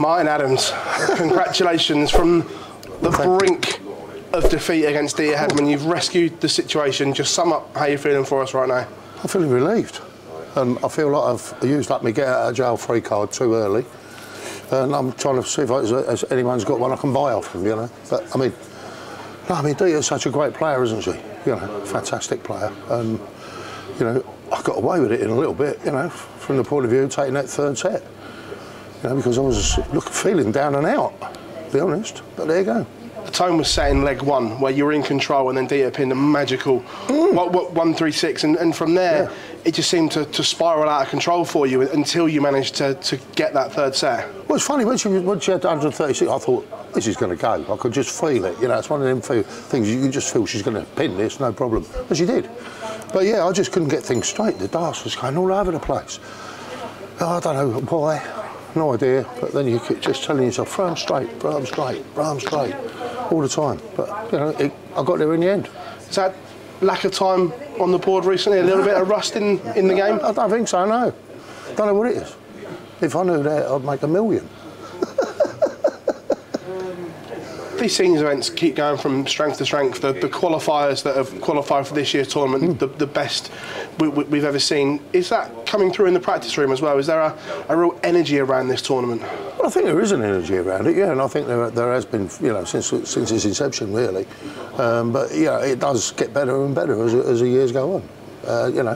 Martin Adams, congratulations from the brink of defeat against Dieter Hedman. You've rescued the situation. Just sum up how you're feeling for us right now. I'm feeling relieved. I feel like I've used up my get out of jail free card too early. And I'm trying to see if anyone's got one I can buy off them, you know. But, I mean, Dieter's such a great player, isn't she? You know, fantastic player. And, you know, I got away with it in a little bit, you know, from the point of view of taking that third set. You know, because I was feeling down and out, to be honest. But there you go. The tone was set in leg one, where you were in control, and then Dieter pinned a magical 1-3-6, and from there, it just seemed to spiral out of control for you until you managed to get that third set. Well, it's funny, when she had 136, I thought, this is going to go. I could just feel it, you know, it's one of them things you can just feel she's going to pin this, no problem. But she did. But yeah, I just couldn't get things straight. The darts was going all over the place. I don't know why, no idea, but then you keep just telling yourself, throw them straight, throw them straight, throw them straight, all the time. But, you know, I got there in the end. Is that lack of time on the board recently, a little bit of rust in the game? I don't think so, no. Don't know what it is. If I knew that, I'd make $1 million. These seniors events keep going from strength to strength. The qualifiers that have qualified for this year's tournament, the best we've ever seen. Is that coming through in the practice room as well? Is there a real energy around this tournament? Well, I think there is an energy around it, yeah, and I think there has been, you know, since its inception, really. But yeah, it does get better and better as the years go on. You know,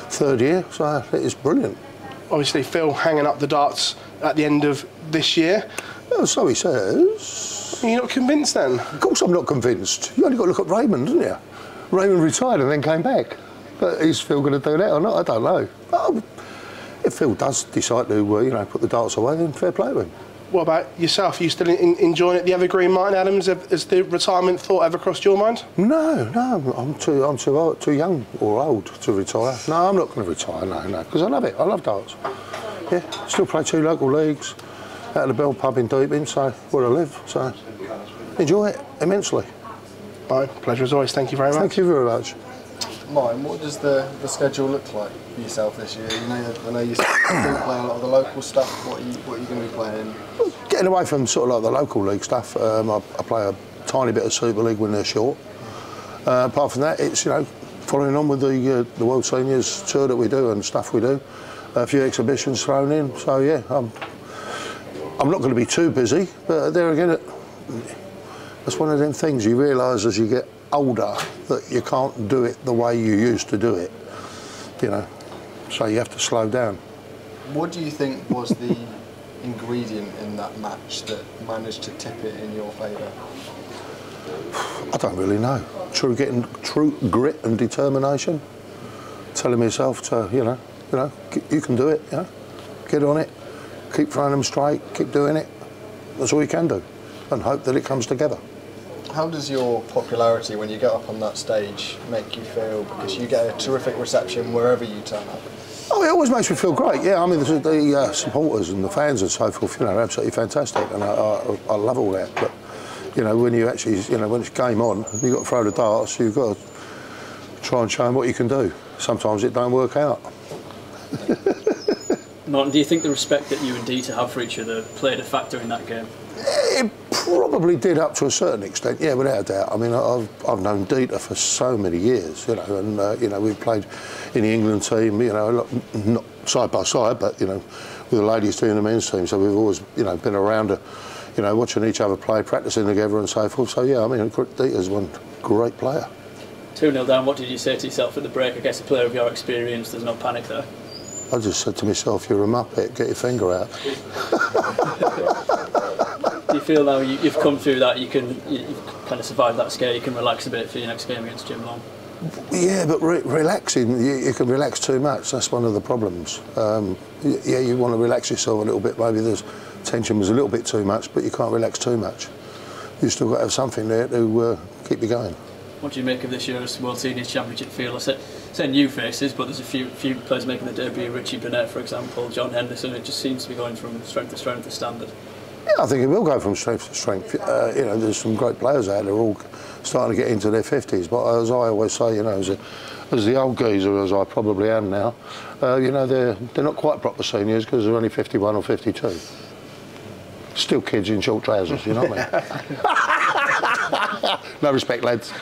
third year, so it's brilliant. Obviously, Phil hanging up the darts at the end of this year. Well, so he says. You're not convinced then? Of course I'm not convinced. You only got to look at Raymond, didn't you? Raymond retired and then came back. But is Phil going to do that or not? I don't know. But if Phil does decide to, you know, put the darts away, then fair play to him. What about yourself? Are you still enjoying it? The evergreen Martin Adams? Has the retirement thought ever crossed your mind? No, I'm too young or old to retire. No, I'm not going to retire, no, because I love it. I love darts. Yeah, still play 2 local leagues out of the Bell pub in Deeping, so where I live, so enjoy it immensely. My pleasure as always. Thank you very much. Thank you very much. Martin, what does the schedule look like for yourself this year? You know, I know you still play a lot of the local stuff. What are you going to be playing? Getting away from sort of like the local league stuff. I play a tiny bit of Super League when they're short. Apart from that, it's, you know, following on with the World Seniors tour that we do and stuff we do. A few exhibitions thrown in. So yeah, I'm not going to be too busy, but there again, it's one of them things you realise as you get older that you can't do it the way you used to do it, you know, so you have to slow down. What do you think was the ingredient in that match that managed to tip it in your favour? I don't really know. True grit and determination. Telling myself to, you know, you can do it, you know, get on it. Keep throwing them straight, keep doing it. That's all you can do, and hope that it comes together. How does your popularity when you get up on that stage make you feel? Because you get a terrific reception wherever you turn up. Oh, it always makes me feel great, yeah. I mean, the supporters and the fans and so forth, you know, are absolutely fantastic, and I love all that. But, you know, when you actually, you know, when it's game on, you've got to throw the darts, you've got to try and show them what you can do. Sometimes it don't work out. Martin, do you think the respect that you and Dieter have for each other played a factor in that game? It probably did up to a certain extent, yeah, without a doubt. I mean, I've known Dieter for so many years, you know, and, you know, we've played in the England team, you know, not side by side, but, you know, with the ladies team and the men's team, so we've always, you know, been around, you know, watching each other play, practising together and so forth. So, yeah, I mean, Dieter's one great player. 2-0 down, what did you say to yourself at the break? I guess a player of your experience, there's no panic there. I just said to myself, you're a muppet, get your finger out. Do you feel now you've come through that, you've kind of survived that scare, you can relax a bit for your next game against Jim Long? Yeah, but relaxing, you can relax too much, that's one of the problems. Yeah, you want to relax yourself a little bit, maybe the tension was a little bit too much, but you can't relax too much. You've still got to have something there to keep you going. What do you make of this year's World Seniors Championship field? I say new faces, but there's a few players making the debut. Richie Burnett, for example, John Henderson. It just seems to be going from strength to strength to standard. Yeah, I think it will go from strength to strength. You know, there's some great players out there, all starting to get into their 50s. But as I always say, you know, as the old geezer, as I probably am now, you know, they're not quite proper seniors because they're only 51 or 52. Still kids in short trousers, you know what I mean? No respect, lads.